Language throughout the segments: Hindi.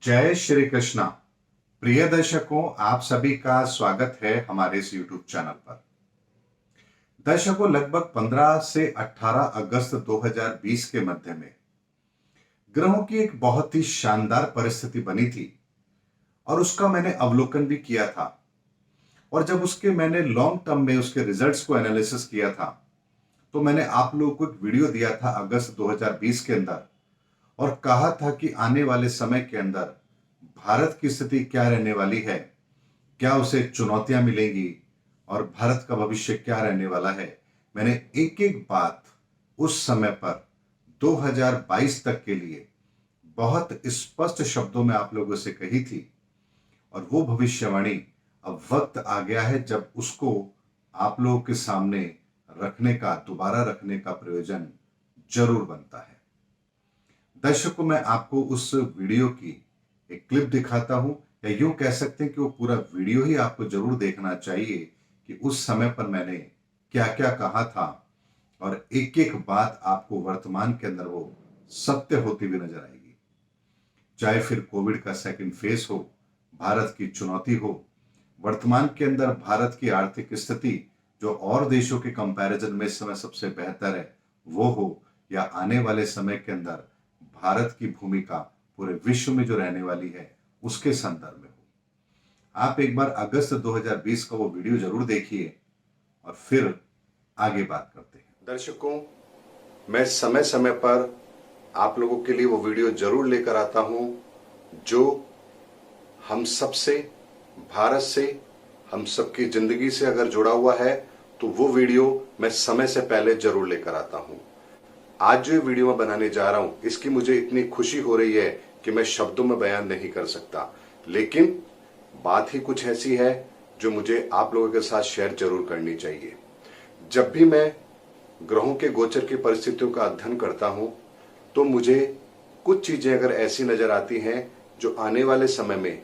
जय श्री कृष्णा। प्रिय दर्शकों, आप सभी का स्वागत है हमारे इस YouTube चैनल पर। दर्शकों, लगभग 15 से 18 अगस्त 2020 के मध्य में ग्रहों की एक बहुत ही शानदार परिस्थिति बनी थी और उसका मैंने अवलोकन भी किया था। और जब उसके मैंने लॉन्ग टर्म में उसके रिजल्ट्स को एनालिसिस किया था तो मैंने आप लोगों को एक वीडियो दिया था अगस्त 2020 के अंदर और कहा था कि आने वाले समय के अंदर भारत की स्थिति क्या रहने वाली है, क्या उसे चुनौतियां मिलेंगी और भारत का भविष्य क्या रहने वाला है। मैंने एक एक बात उस समय पर 2022 तक के लिए बहुत स्पष्ट शब्दों में आप लोगों से कही थी और वो भविष्यवाणी अब वक्त आ गया है जब उसको आप लोगों के सामने दोबारा रखने का प्रयोजन जरूर बनता है। दर्शकों, मैं आपको उस वीडियो की एक क्लिप दिखाता हूं, या यूं कह सकते हैं कि वो पूरा वीडियो ही आपको जरूर देखना चाहिए कि उस समय पर मैंने क्या क्या कहा था और एक एक बात आपको वर्तमान के अंदर वो सत्य होती हुई नजर आएगी। चाहे फिर कोविड का सेकंड फेज हो, भारत की चुनौती हो, वर्तमान के अंदर भारत की आर्थिक स्थिति जो और देशों के कंपैरिजन में इस समय सबसे बेहतर है वो हो, या आने वाले समय के अंदर भारत की भूमिका पूरे विश्व में जो रहने वाली है उसके संदर्भ में हो। आप एक बार अगस्त 2020 का वो वीडियो जरूर देखिए और फिर आगे बात करते हैं। दर्शकों, मैं समय समय पर आप लोगों के लिए वो वीडियो जरूर लेकर आता हूं जो हम सबसे, भारत से, हम सबकी जिंदगी से अगर जुड़ा हुआ है तो वो वीडियो मैं समय से पहले जरूर लेकर आता हूं। आज जो वीडियो मैं बनाने जा रहा हूं इसकी मुझे इतनी खुशी हो रही है कि मैं शब्दों में बयान नहीं कर सकता, लेकिन बात ही कुछ ऐसी है जो मुझे आप लोगों के साथ शेयर जरूर करनी चाहिए। जब भी मैं ग्रहों के गोचर की परिस्थितियों का अध्ययन करता हूं तो मुझे कुछ चीजें अगर ऐसी नजर आती हैं जो आने वाले समय में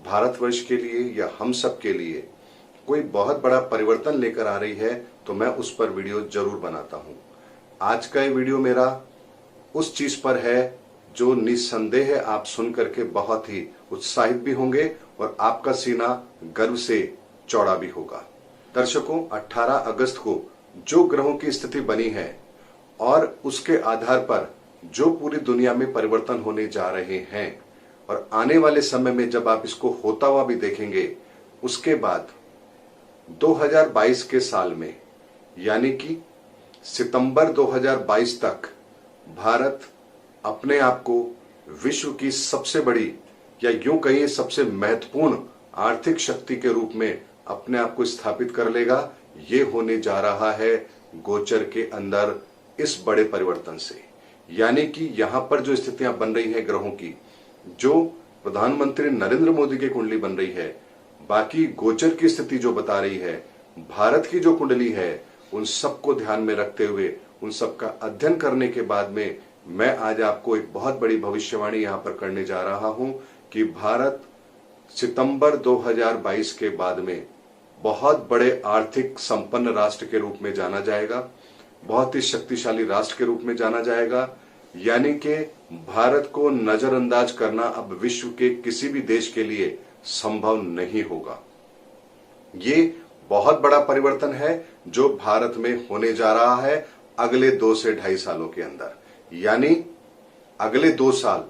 भारतवर्ष के लिए या हम सब के लिए कोई बहुत बड़ा परिवर्तन लेकर आ रही है, तो मैं उस पर वीडियो जरूर बनाता हूं। आज का ये वीडियो मेरा उस चीज पर है जो निस्संदेह आप सुन करके बहुत ही उत्साहित भी होंगे और आपका सीना गर्व से चौड़ा भी होगा। दर्शकों, 18 अगस्त को जो ग्रहों की स्थिति बनी है और उसके आधार पर जो पूरी दुनिया में परिवर्तन होने जा रहे हैं और आने वाले समय में जब आप इसको होता हुआ भी देखेंगे, उसके बाद 2022 के साल में यानी कि सितंबर 2022 तक भारत अपने आप को विश्व की सबसे बड़ी या यूं कहिए सबसे महत्वपूर्ण आर्थिक शक्ति के रूप में अपने आप को स्थापित कर लेगा। ये होने जा रहा है गोचर के अंदर इस बड़े परिवर्तन से। यानी कि यहां पर जो स्थितियां बन रही है ग्रहों की, जो प्रधानमंत्री नरेंद्र मोदी की कुंडली बन रही है, बाकी गोचर की स्थिति जो बता रही है, भारत की जो कुंडली है, उन सबको ध्यान में रखते हुए उन सबका अध्ययन करने के बाद में मैं आज आपको एक बहुत बड़ी भविष्यवाणी यहां पर करने जा रहा हूं कि भारत सितंबर 2022 के बाद में बहुत बड़े आर्थिक संपन्न राष्ट्र के रूप में जाना जाएगा, बहुत ही शक्तिशाली राष्ट्र के रूप में जाना जाएगा। यानी कि भारत को नजरअंदाज करना अब विश्व के किसी भी देश के लिए संभव नहीं होगा। ये बहुत बड़ा परिवर्तन है जो भारत में होने जा रहा है अगले 2 से 2.5 सालों के अंदर। यानी अगले 2 साल,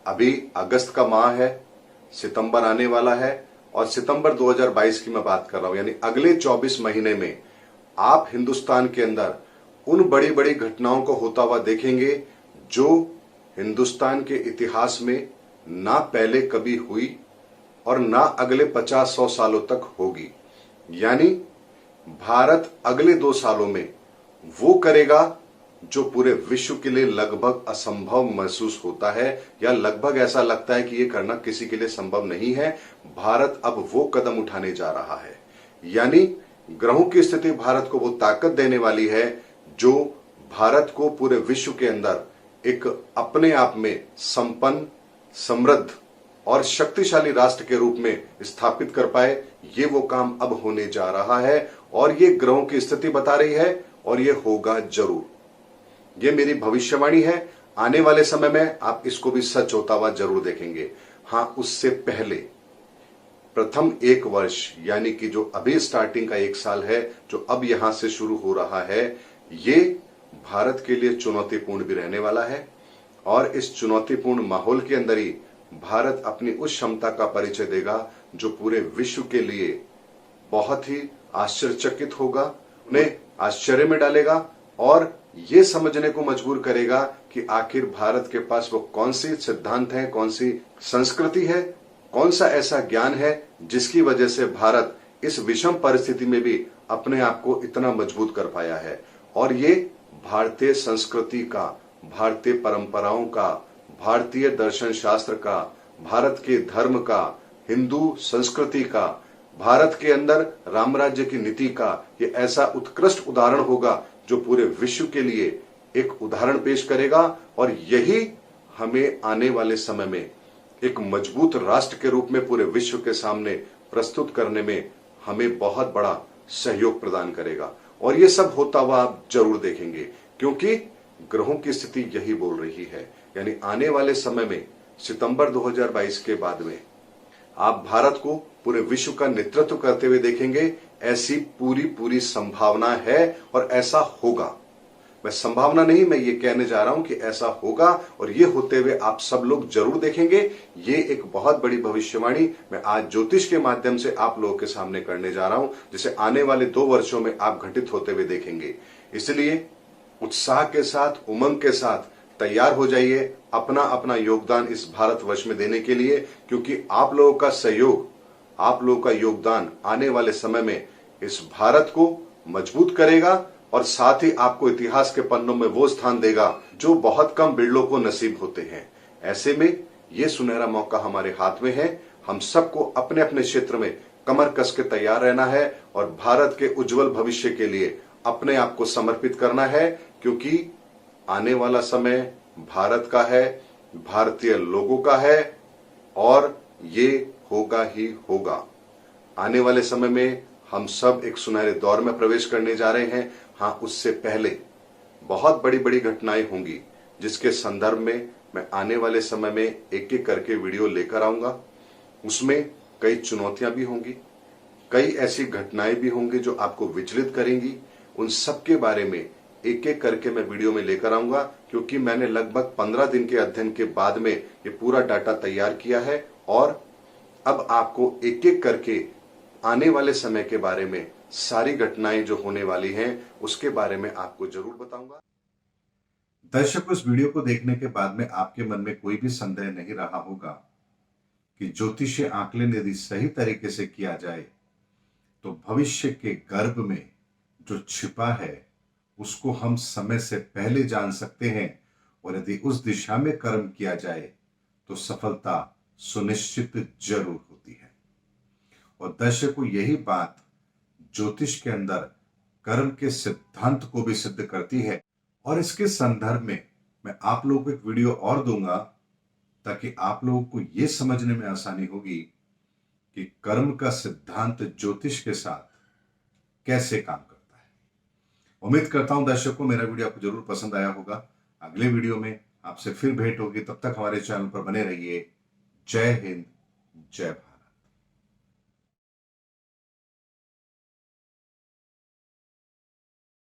अभी अगस्त का माह है, सितंबर आने वाला है और सितंबर 2022 की मैं बात कर रहा हूं, यानी अगले 24 महीने में आप हिंदुस्तान के अंदर उन बड़ी बड़ी घटनाओं को होता हुआ देखेंगे जो हिंदुस्तान के इतिहास में ना पहले कभी हुई और ना अगले 50-100 सालों तक होगी। यानी भारत अगले 2 सालों में वो करेगा जो पूरे विश्व के लिए लगभग असंभव महसूस होता है, या लगभग ऐसा लगता है कि ये करना किसी के लिए संभव नहीं है। भारत अब वो कदम उठाने जा रहा है। यानी ग्रहों की स्थिति भारत को वो ताकत देने वाली है जो भारत को पूरे विश्व के अंदर एक अपने आप में संपन्न, समृद्ध और शक्तिशाली राष्ट्र के रूप में स्थापित कर पाए। ये वो काम अब होने जा रहा है और ये ग्रहों की स्थिति बता रही है और ये होगा जरूर। ये मेरी भविष्यवाणी है। आने वाले समय में आप इसको भी सच होता हुआ जरूर देखेंगे। हाँ, उससे पहले प्रथम एक वर्ष यानी कि जो अभी स्टार्टिंग का एक साल है, जो अब यहां से शुरू हो रहा है, ये भारत के लिए चुनौतीपूर्ण भी रहने वाला है। और इस चुनौतीपूर्ण माहौल के अंदर ही भारत अपनी उस क्षमता का परिचय देगा जो पूरे विश्व के लिए बहुत ही आश्चर्यचकित होगा, उन्हें आश्चर्य में डालेगा और ये समझने को मजबूर करेगा कि आखिर भारत के पास वो कौन सी सिद्धांत है, कौन सी संस्कृति है, कौन सा ऐसा ज्ञान है जिसकी वजह से भारत इस विषम परिस्थिति में भी अपने आप को इतना मजबूत कर पाया है। और ये भारतीय संस्कृति का, भारतीय परंपराओं का, भारतीय दर्शन शास्त्र का, भारत के धर्म का, हिंदू संस्कृति का, भारत के अंदर राम राज्य की नीति का ये ऐसा उत्कृष्ट उदाहरण होगा जो पूरे विश्व के लिए एक उदाहरण पेश करेगा। और यही हमें आने वाले समय में एक मजबूत राष्ट्र के रूप में पूरे विश्व के सामने प्रस्तुत करने में हमें बहुत बड़ा सहयोग प्रदान करेगा। और ये सब होता हुआ आप जरूर देखेंगे, क्योंकि ग्रहों की स्थिति यही बोल रही है। यानी आने वाले समय में सितंबर 2022 के बाद में आप भारत को पूरे विश्व का नेतृत्व करते हुए देखेंगे। ऐसी पूरी संभावना है और ऐसा होगा। मैं संभावना नहीं, मैं ये कहने जा रहा हूं कि ऐसा होगा और ये होते हुए आप सब लोग जरूर देखेंगे। ये एक बहुत बड़ी भविष्यवाणी मैं आज ज्योतिष के माध्यम से आप लोगों के सामने करने जा रहा हूं, जिसे आने वाले 2 वर्षों में आप घटित होते हुए देखेंगे। इसलिए उत्साह के साथ, उमंग के साथ तैयार हो जाइए अपना अपना योगदान इस भारतवर्ष में देने के लिए, क्योंकि आप लोगों का सहयोग, आप लोगों का योगदान आने वाले समय में इस भारत को मजबूत करेगा और साथ ही आपको इतिहास के पन्नों में वो स्थान देगा जो बहुत कम बिरलों को नसीब होते हैं। ऐसे में ये सुनहरा मौका हमारे हाथ में है। हम सबको अपने अपने क्षेत्र में कमर कस के तैयार रहना है और भारत के उज्जवल भविष्य के लिए अपने आप को समर्पित करना है, क्योंकि आने वाला समय भारत का है, भारतीय लोगों का है और ये होगा ही होगा। आने वाले समय में हम सब एक सुनहरे दौर में प्रवेश करने जा रहे हैं। हाँ, उससे पहले बहुत बड़ी बड़ी घटनाएं होंगी जिसके संदर्भ में मैं आने वाले समय में एक एक करके वीडियो लेकर आऊंगा। उसमें कई चुनौतियां भी होंगी, कई ऐसी घटनाएं भी होंगी जो आपको विचलित करेंगी। उन सब के बारे में एक एक करके मैं वीडियो में लेकर आऊंगा, क्योंकि मैंने लगभग 15 दिन के अध्ययन के बाद में ये पूरा डाटा तैयार किया है और अब आपको एक एक करके आने वाले समय के बारे में सारी घटनाएं जो होने वाली हैं उसके बारे में आपको जरूर बताऊंगा। दर्शकों, इस वीडियो को देखने के बाद में आपके मन में कोई भी संदेह नहीं रहा होगा कि ज्योतिषीय आकलन यदि सही तरीके से किया जाए तो भविष्य के गर्भ में जो छिपा है उसको हम समय से पहले जान सकते हैं और यदि उस दिशा में कर्म किया जाए तो सफलता सुनिश्चित जरूर होती है। और दर्शकों, यही बात ज्योतिष के अंदर कर्म के सिद्धांत को भी सिद्ध करती है। और इसके संदर्भ में मैं आप लोगों को एक वीडियो और दूंगा ताकि आप लोगों को यह समझने में आसानी होगी कि कर्म का सिद्धांत ज्योतिष के साथ कैसे काम करता है। उम्मीद करता हूं दर्शकों मेरा वीडियो आपको जरूर पसंद आया होगा। अगले वीडियो में आपसे फिर भेंट होगी, तब तक हमारे चैनल पर बने रहिए। जय हिंद, जय भारत।